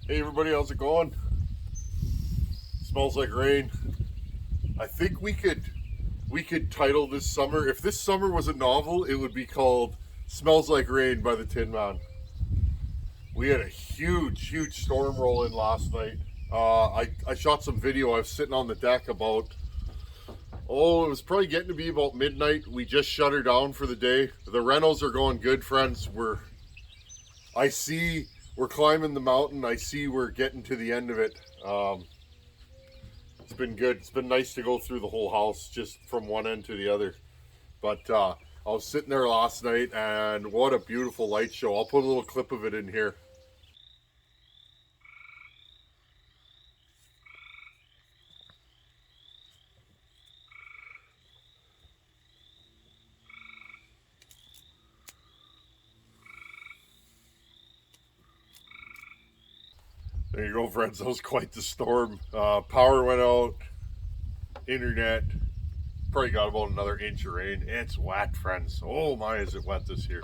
Hey everybody, how's it going? Smells like rain. I think we could title this summer. If this summer was a novel, it would be called "Smells Like Rain" by the Tin Man. We had a huge storm roll in last night. I shot some video. I was sitting on the deck about it was probably getting to be about midnight. We just shut her down for the day. The rentals are going good, friends. I see we're climbing the mountain. I see we're getting to the end of it. It's been good. It's been nice to go through the whole house just from one end to the other. But I was sitting there last night and what a beautiful light show. I'll put a little clip of it in here. There you go, friends. That was quite the storm. Power went out, internet. Probably got about another inch of rain. It's wet, friends. Oh my, is it wet this year.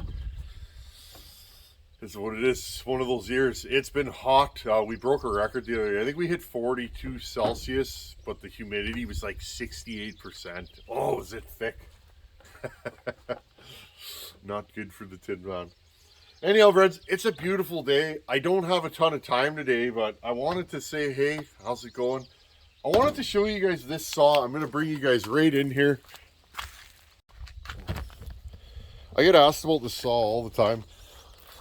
It's what it is. One of those years. It's been hot. We broke a record the other day. I think we hit 42 Celsius, but the humidity was like 68%. Oh, is it thick? Not good for the Tin Man. Anyhow, friends, it's a beautiful day. I don't have a ton of time today, but I wanted to say, hey, how's it going? I wanted to show you guys this saw. I'm going to bring you guys right in here. I get asked about this saw all the time.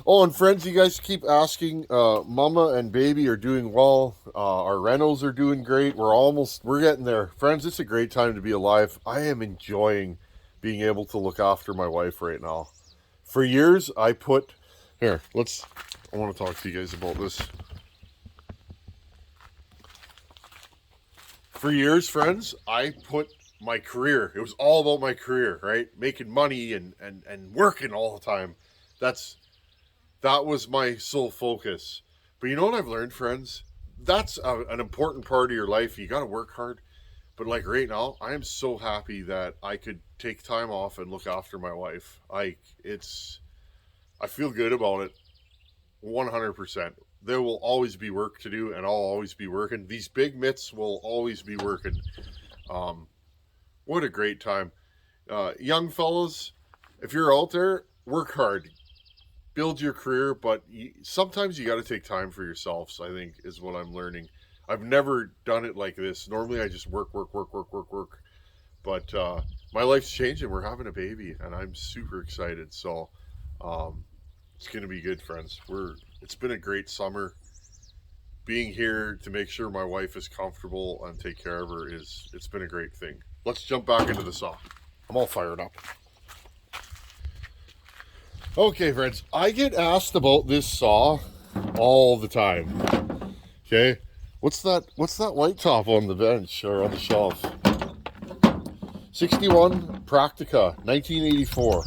Oh, and friends, you guys keep asking. Mama and baby are doing well. Our rentals are doing great. We're getting there. Friends, it's a great time to be alive. I am enjoying being able to look after my wife right now. For years, I want to talk to you guys about this. For years, friends, I put my career, it was all about my career, right? Making money and working all the time. That was my sole focus. But you know what I've learned, friends? That's an important part of your life. You got to work hard. But like right now, I am so happy that I could take time off and look after my wife. I feel good about it 100%. There will always be work to do and I'll always be working. These big mitts will always be working. What a great time. Young fellas, if you're out there, work hard. Build your career, but sometimes you got to take time for yourselves, I think, is what I'm learning. I've never done it like this. Normally I just work. But my life's changing. We're having a baby and I'm super excited. So it's going to be good, friends. It's been a great summer. Being here to make sure my wife is comfortable and take care of her it's been a great thing. Let's jump back into the saw. I'm all fired up. Okay, friends, I get asked about this saw all the time. Okay, what's that white top on the bench or on the shelf? 61 Practica, 1984.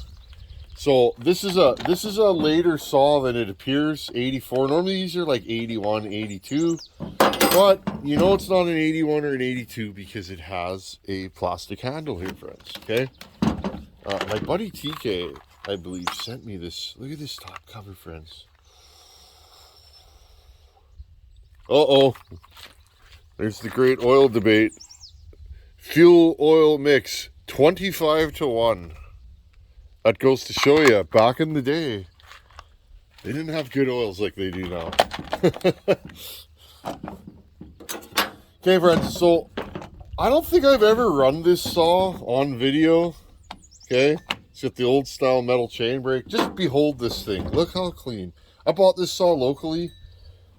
So this is a later saw than it appears, 84. Normally these are like 81, 82. But you know it's not an 81 or an 82 because it has a plastic handle here, friends. Okay. My buddy TK, I believe, sent me this. Look at this top cover, friends. There's the great oil debate. Fuel oil mix, 25-1. That goes to show you, back in the day, they didn't have good oils like they do now. Okay, friends, so I don't think I've ever run this saw on video. Okay, it's got the old style metal chain brake. Just behold this thing. Look how clean. I bought this saw locally,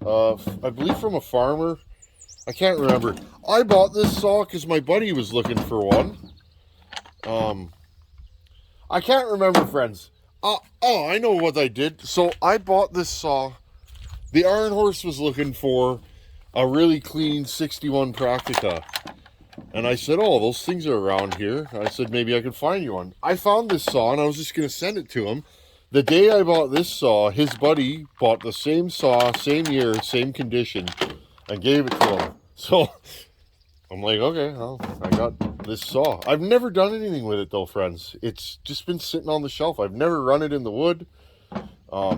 I believe from a farmer. I can't remember. I bought this saw because my buddy was looking for one. I can't remember, friends. I know what I did. So I bought this saw. The Iron Horse was looking for a really clean 61 Practica. And I said, oh, those things are around here. I said, maybe I could find you one. I found this saw and I was just going to send it to him. The day I bought this saw, his buddy bought the same saw, same year, same condition, and gave it to him. So I'm like, okay, well, I got this saw. I've never done anything with it though, friends. It's just been sitting on the shelf. I've never run it in the wood. I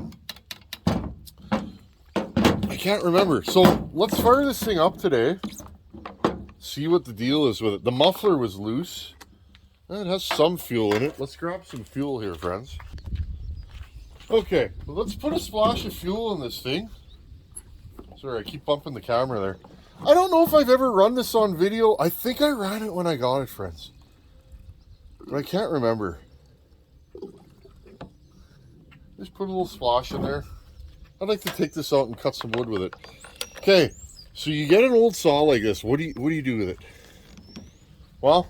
can't remember. So let's fire this thing up today. See what the deal is with it. The muffler was loose. It has some fuel in it. Let's grab some fuel here, friends. Okay, let's put a splash of fuel in this thing. Sorry, I keep bumping the camera there. I don't know if I've ever run this on video. I think I ran it when I got it, friends. But I can't remember. Just put a little splash in there. I'd like to take this out and cut some wood with it. Okay, so you get an old saw like this. What do you do with it? Well,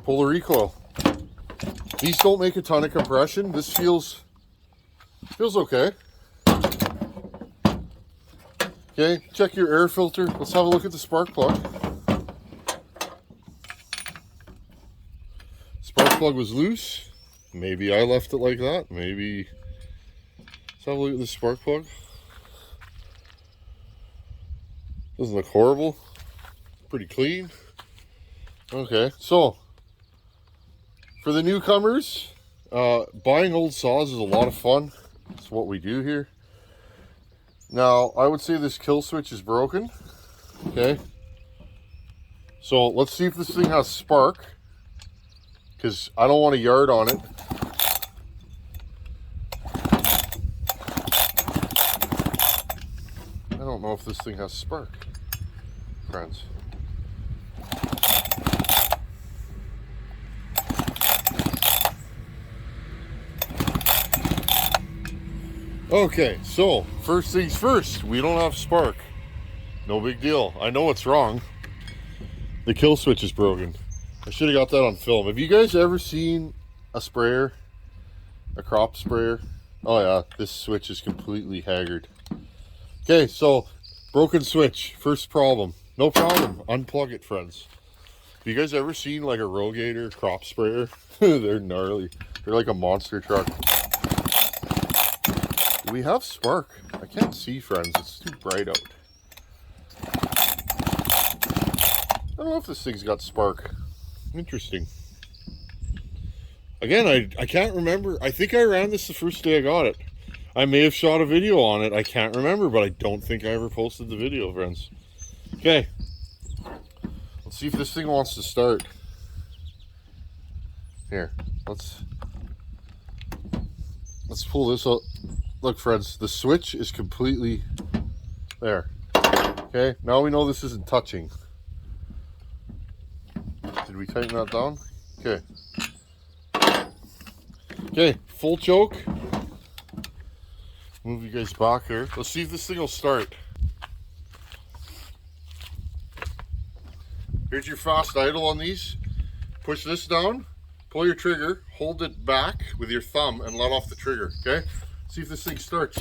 pull the recoil. These don't make a ton of compression. This feels okay. Okay, check your air filter. Let's have a look at the spark plug. Spark plug was loose. Maybe I left it like that. Maybe. Let's have a look at the spark plug. Doesn't look horrible. Pretty clean. Okay, so for the newcomers, buying old saws is a lot of fun. It's what we do here. Now, I would say this kill switch is broken. Okay. So let's see if this thing has spark, because I don't want a yard on it. I don't know if this thing has spark, friends. Okay, so first things first, we don't have spark. No big deal. I know what's wrong. The kill switch is broken. I should have got that on film. Have you guys ever seen a sprayer? A crop sprayer? Oh yeah, this switch is completely haggard. Okay, so broken switch, first problem. No problem, unplug it, friends. Have you guys ever seen like a Rogator crop sprayer? They're gnarly. They're like a monster truck. Do we have spark? I can't see, friends. It's too bright out. I don't know if this thing's got spark. Interesting. Again, I can't remember. I think I ran this the first day I got it. I may have shot a video on it. I can't remember, but I don't think I ever posted the video, friends. Okay. Let's see if this thing wants to start. Here, let's pull this out. Look, friends, the switch is completely there. Okay, now we know this isn't touching. Did we tighten that down? Okay. Okay, full choke. Move you guys back here. Let's see if this thing will start. Here's your fast idle on these. Push this down, pull your trigger, hold it back with your thumb and let off the trigger, okay? See if this thing starts.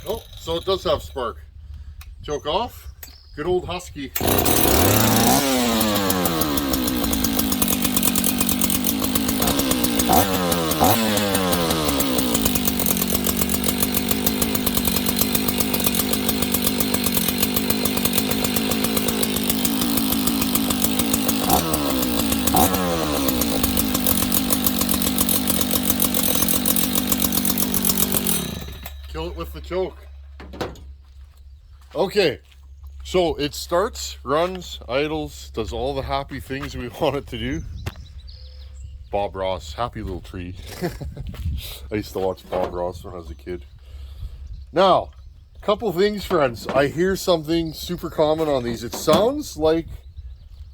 Oh, so it does have spark. Choke off. Good old Husky. Kill it with the choke. Okay, so it starts, runs, idles, does all the happy things we want it to do. Bob Ross, happy little tree. I used to watch Bob Ross when I was a kid. Now, a couple things, friends. I hear something super common on these. It sounds like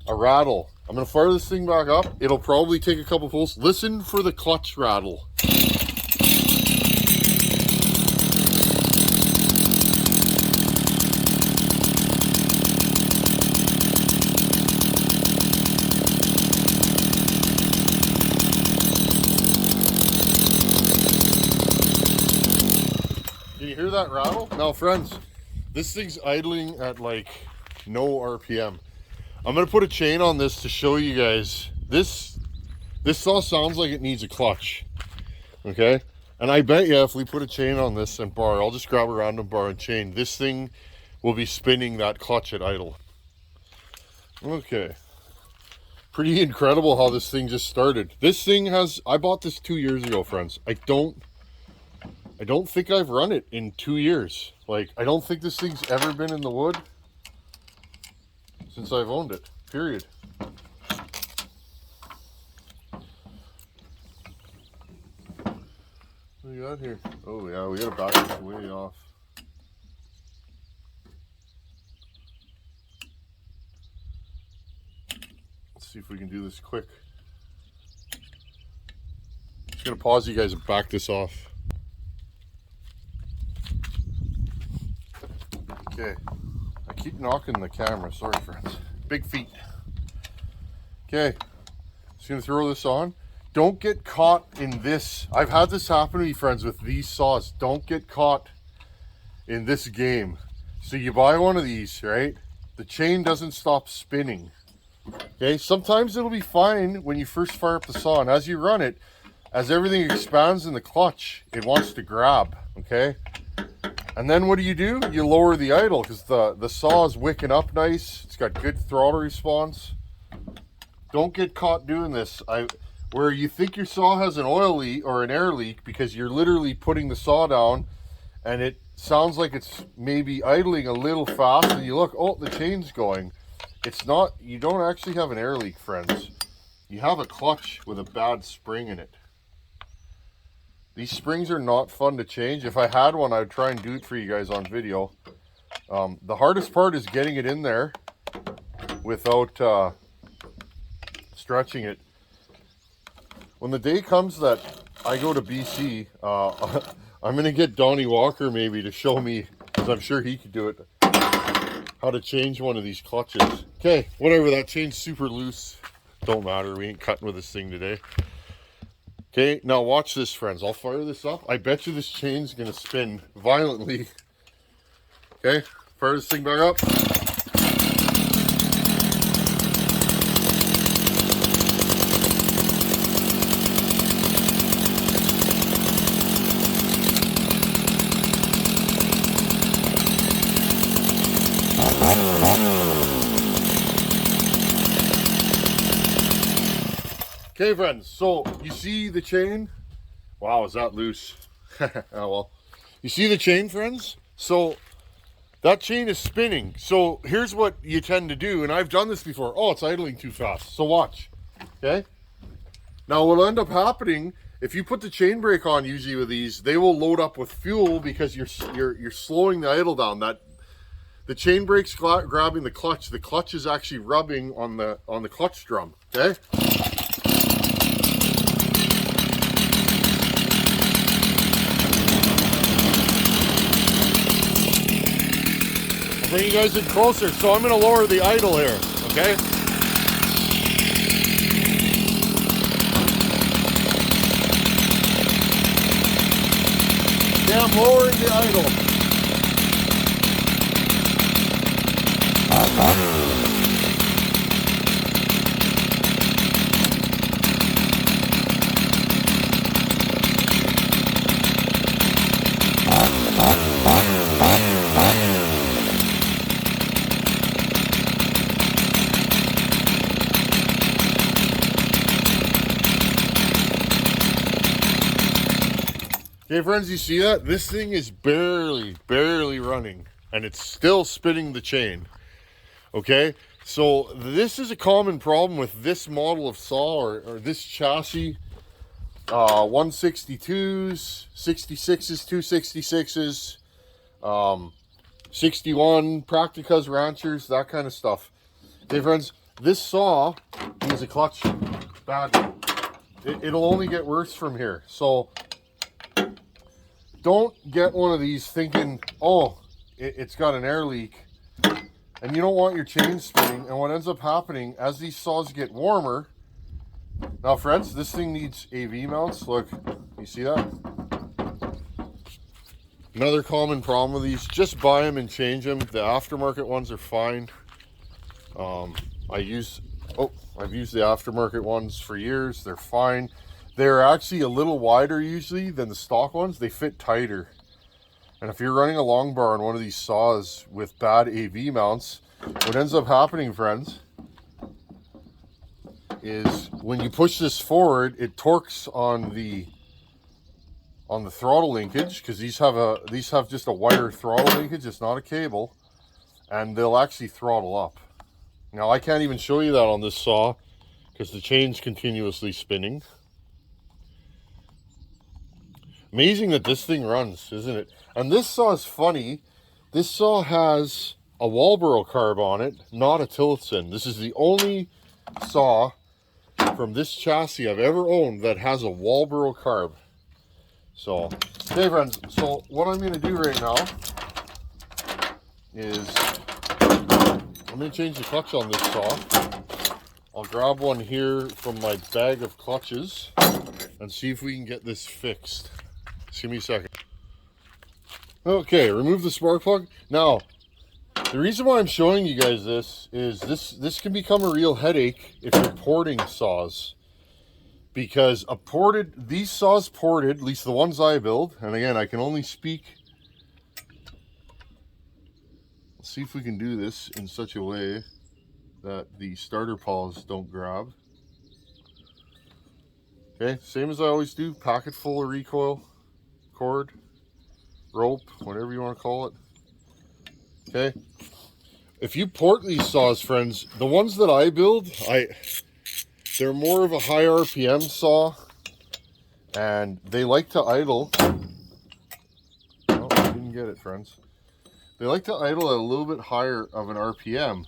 a rattle. I'm going to fire this thing back up. It'll probably take a couple pulls. Listen for the clutch rattle. Can you hear that rattle? Now, friends, this thing's idling at like no RPM. I'm gonna put a chain on this to show you guys. This saw sounds like it needs a clutch, okay? And I bet you if we put a chain on this and bar, I'll just grab a random bar and chain, this thing will be spinning that clutch at idle. Okay, Pretty incredible how this thing just started. This thing has, I bought this 2 years ago, friends. I don't think I've run it in 2 years. Like, I don't think this thing's ever been in the wood since I've owned it, period. What do we got here? Oh yeah, we gotta back this way off. Let's see if we can do this quick. Just gonna pause you guys and back this off. Okay, I keep knocking the camera, sorry friends. Big feet. Okay, just gonna throw this on. Don't get caught in this. I've had this happen to me, friends, with these saws. Don't get caught in this game. So you buy one of these, right? The chain doesn't stop spinning. Okay, sometimes it'll be fine when you first fire up the saw, and as you run it, as everything expands in the clutch, it wants to grab, okay? And then what do? You lower the idle because the saw is wicking up nice. It's got good throttle response. Don't get caught doing this. Where you think your saw has an oil leak or an air leak because you're literally putting the saw down and it sounds like it's maybe idling a little fast, and you look, oh, the chain's going. It's not, you don't actually have an air leak, friends. You have a clutch with a bad spring in it. These springs are not fun to change. If I had one, I'd try and do it for you guys on video. The hardest part is getting it in there without stretching it. When the day comes that I go to BC, I'm going to get Donnie Walker maybe to show me, because I'm sure he could do it, how to change one of these clutches. Okay, whatever, that chain's super loose. Don't matter, we ain't cutting with this thing today. Okay, now watch this, friends. I'll fire this up. I bet you this chain's going to spin violently. Okay, fire this thing back up. Okay, friends, so you see the chain? Wow, is that loose? Oh well. You see the chain, friends? So that chain is spinning. So here's what you tend to do, and I've done this before. Oh, it's idling too fast. So watch. Okay? Now what'll end up happening, if you put the chain brake on usually with these, they will load up with fuel because you're slowing the idle down. The chain brake's grabbing the clutch. The clutch is actually rubbing on the clutch drum. Okay? Bring you guys in closer, so I'm going to lower the idle here, okay? Okay, I'm lowering the idle. Okay, friends, you see that? This thing is barely running, and it's still spinning the chain. Okay, so this is a common problem with this model of saw or this chassis. 162s, 66s, 266s, 61 practicas, ranchers, that kind of stuff. Okay, friends, this saw needs a clutch badly. It'll only get worse from here. So don't get one of these thinking, oh, it's got an air leak, and you don't want your chain spinning. And what ends up happening, as these saws get warmer, now friends, this thing needs AV mounts. Look, you see that? Another common problem with these, just buy them and change them. The aftermarket ones are fine. I've used the aftermarket ones for years. They're fine. They're actually a little wider usually than the stock ones. They fit tighter. And if you're running a long bar on one of these saws with bad AV mounts, what ends up happening, friends, is when you push this forward, it torques on the throttle linkage, because these have just a wire throttle linkage. It's not a cable, and they'll actually throttle up. Now I can't even show you that on this saw because the chain's continuously spinning. Amazing that this thing runs, isn't it? And this saw is funny. This saw has a Walboro carb on it, not a Tillotson. This is the only saw from this chassis I've ever owned that has a Walboro carb. So, okay friends, so what I'm going to do right now is I'm going to change the clutch on this saw. I'll grab one here from my bag of clutches and see if we can get this fixed. Just give me a second. Okay, remove the spark plug. Now, the reason why I'm showing you guys this is this can become a real headache if you're porting saws. Because these saws ported, at least the ones I build, and again, I can only speak. Let's see if we can do this in such a way that the starter pawls don't grab. Okay, same as I always do, packet full of recoil, cord, rope, whatever you want to call it. Okay, if you port these saws, friends, the ones that I build, they're more of a high RPM saw, and they like to idle. Oh, I didn't get it, friends. They like to idle at a little bit higher of an RPM.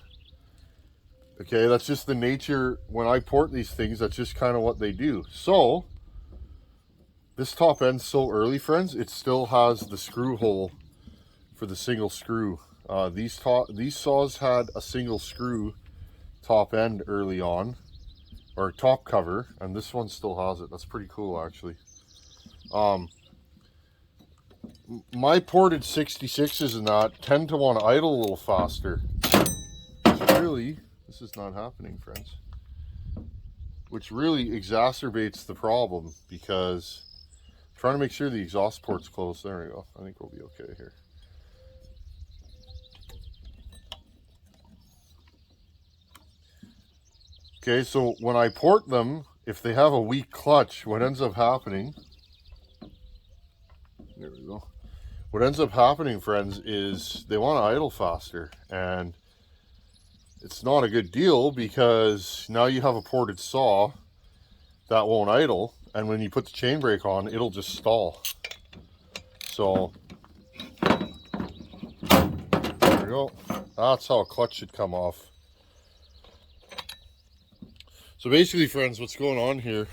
Okay, that's just the nature. When I port these things, that's just kind of what they do. So, this top end's so early, friends, it still has the screw hole for the single screw. These saws had a single screw top end early on, or top cover, and this one still has it. That's pretty cool, actually. My ported 66s and that tend to want to idle a little faster. Really, this is not happening, friends. Which really exacerbates the problem, because I'm trying to make sure the exhaust port's closed. There we go. I think we'll be okay here. Okay, so when I port them, if they have a weak clutch, what ends up happening, there we go. What ends up happening, friends, is they want to idle faster, and it's not a good deal, because now you have a ported saw that won't idle, and when you put the chain brake on, it'll just stall. So, there we go. That's how a clutch should come off. So basically, friends, what's going on here,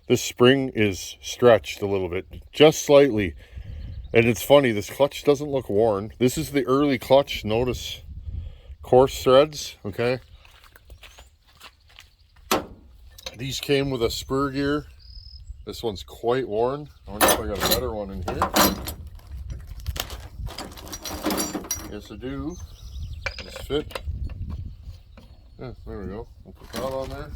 this spring is stretched a little bit, just slightly. And it's funny, this clutch doesn't look worn. This is the early clutch, notice, coarse threads, okay? These came with a spur gear. This one's quite worn. I wonder if I got a better one in here. Yes, I do. This fit. Yeah, there we go. We'll put that on there.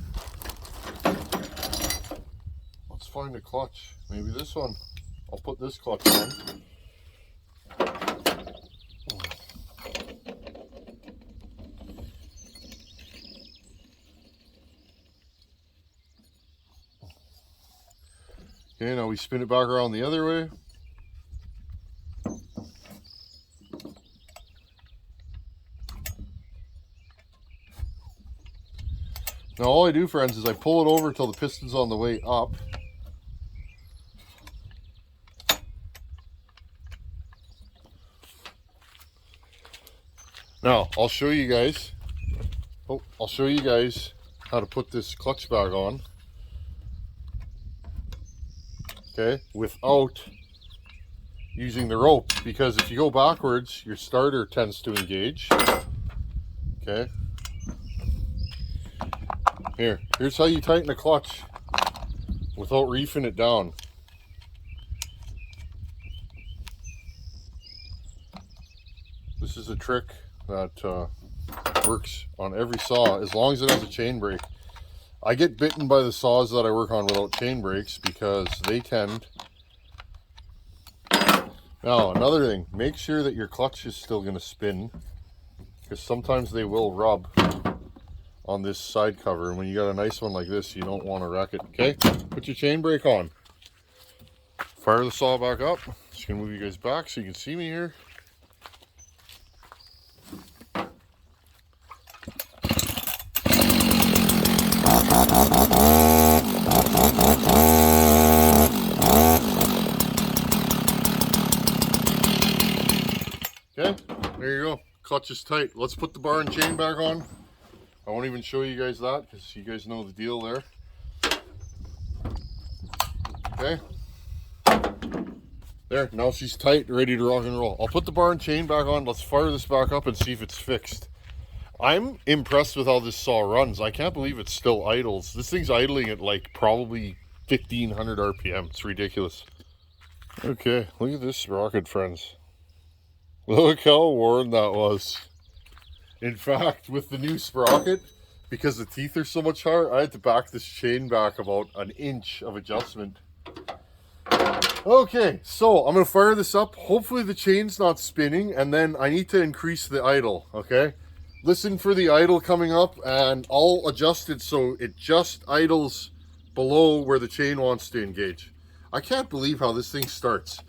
Let's find a clutch. Maybe this one. I'll put this clutch on. Okay, now we spin it back around the other way. Now all I do, friends, is I pull it over until the piston's on the way up. Now, I'll show you guys how to put this clutch bag on. Okay, without using the rope, because if you go backwards, your starter tends to engage. Okay. Here's how you tighten the clutch without reefing it down. This is a trick that works on every saw as long as it has a chain brake. I get bitten by the saws that I work on without chain brakes because they tend... Now, another thing, make sure that your clutch is still going to spin, because sometimes they will rub on this side cover. And when you got a nice one like this, you don't want to wreck it. Okay, put your chain brake on. Fire the saw back up. Just gonna move you guys back so you can see me here. Okay, there you go. Clutch is tight. Let's put the bar and chain back on. I won't even show you guys that because you guys know the deal there. Okay. There, now she's tight, ready to rock and roll. I'll put the bar and chain back on. Let's fire this back up and see if it's fixed. I'm impressed with how this saw runs. I can't believe it still idles. This thing's idling at like probably 1500 RPM. It's ridiculous. Okay, look at this sprocket, friends. Look how worn that was. In fact, with the new sprocket, because the teeth are so much higher, I had to back this chain back about an inch of adjustment. Okay, so I'm going to fire this up. Hopefully the chain's not spinning, and then I need to increase the idle, okay? Listen for the idle coming up, and I'll adjust it so it just idles below where the chain wants to engage. I can't believe how this thing starts.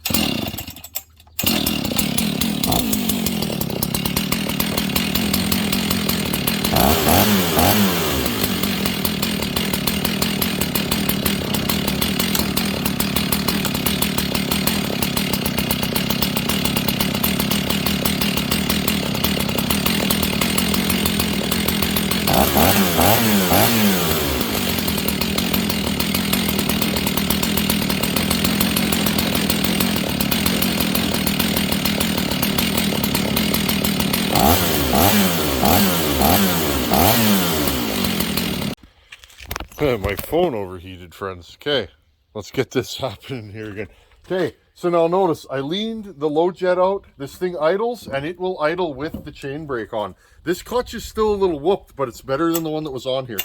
My phone overheated, friends. Okay, let's get this happening here again. Okay, so now notice I leaned the low jet out. This thing idles, and it will idle with the chain brake on. This clutch is still a little whooped, but it's better than the one that was on here.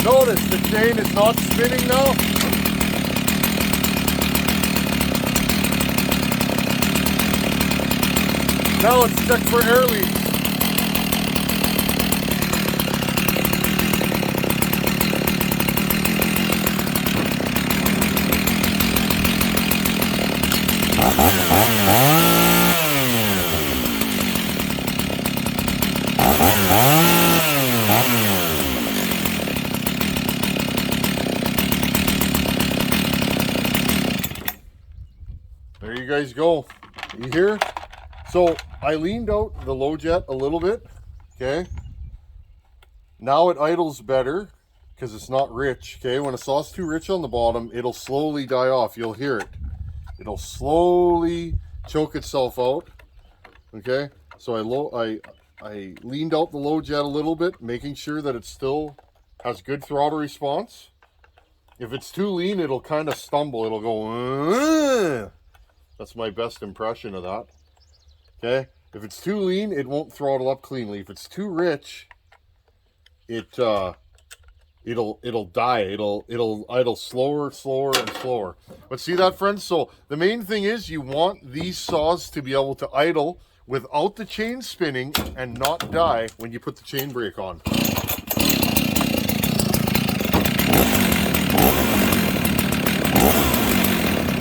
Notice the chain is not spinning now. Now let's check for air leaks. There you guys go. You hear? So I leaned out the low jet a little bit, okay? Now it idles better because it's not rich, okay? When a saw's too rich on the bottom, it'll slowly die off. You'll hear it. It'll slowly choke itself out, okay? So I leaned out the low jet a little bit, making sure that it still has good throttle response. If it's too lean, it'll kind of stumble. It'll go, that's my best impression of that. Okay, if it's too lean, it won't throttle up cleanly. If it's too rich, it'll die. It'll idle slower and slower. But see that, friends? So the main thing is you want these saws to be able to idle without the chain spinning and not die when you put the chain brake on.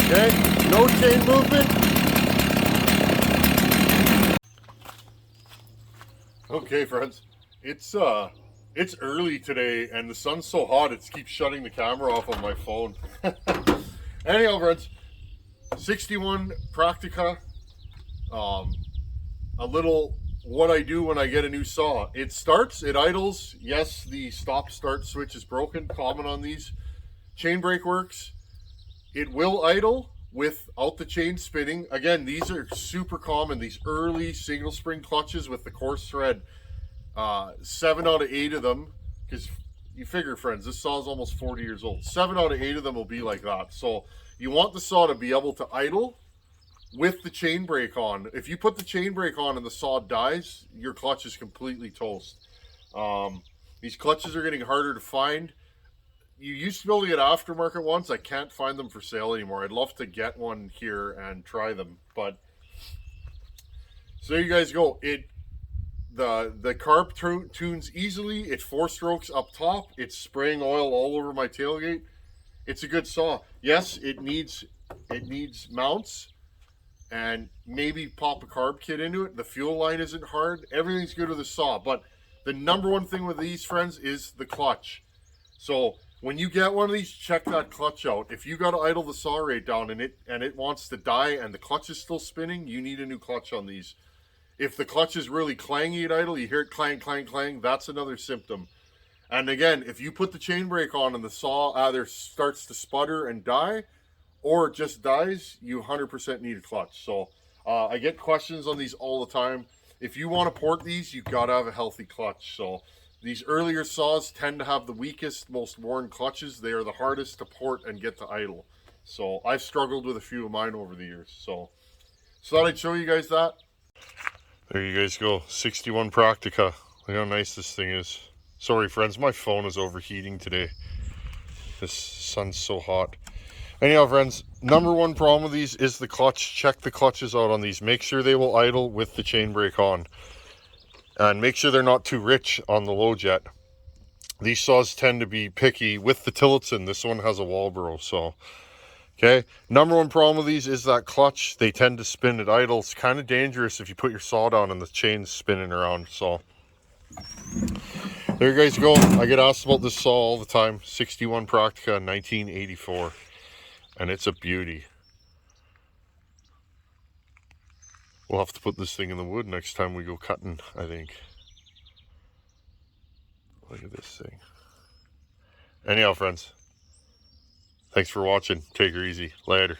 Okay, no chain movement. Okay, friends, it's early today, and the sun's so hot it keeps shutting the camera off on my phone. Anyhow, friends, 61 practica. A little what I do when I get a new saw. It starts, it idles. Yes, the stop-start switch is broken. Common on these. Chain brake works. It will idle without the chain spinning. Again, these are super common, these early single spring clutches with the coarse thread. 7 out of 8 of them, because you figure, friends, this saw is almost 40 years old. 7 out of 8 of them will be like that. So you want the saw to be able to idle with the chain brake on. If you put the chain brake on and the saw dies, your clutch is completely toast. These clutches are getting harder to find. you used to be able to get aftermarket ones. I can't find them for sale anymore. I'd love to get one here and try them. But so there you guys go. The carb tunes easily. It's 4 strokes up top. It's spraying oil all over my tailgate. It's a good saw. Yes, it needs mounts, and maybe pop a carb kit into it. The fuel line isn't hard. Everything's good with the saw. But the number one thing with these, friends, is the clutch. So when you get one of these, check that clutch out. If you got to idle the saw rate down and it wants to die and the clutch is still spinning, you need a new clutch on these. If the clutch is really clangy at idle, you hear it clang, clang, clang, that's another symptom. And again, if you put the chain brake on and the saw either starts to sputter and die, or it just dies, you 100% need a clutch. So I get questions on these all the time. If you want to port these, you've got to have a healthy clutch. So these earlier saws tend to have the weakest, most worn clutches. They are the hardest to port and get to idle. So I've struggled with a few of mine over the years. So thought I'd show you guys that. There you guys go, 61 Practica. Look how nice this thing is. Sorry friends, my phone is overheating today. This sun's so hot. Anyhow friends, number one problem with these is the clutch. Check the clutches out on these. Make sure they will idle with the chain brake on. And make sure they're not too rich on the low jet. These saws tend to be picky with the Tillotson. This one has a Walbro, so. Okay, number one problem with these is that clutch. They tend to spin at idle. It's kind of dangerous if you put your saw down and the chain's spinning around, so. There you guys go. I get asked about this saw all the time. 61 Practica, 1984. And it's a beauty. We'll have to put this thing in the wood next time we go cutting, I think. Look at this thing. Anyhow, friends. Thanks for watching. Take her easy. Later.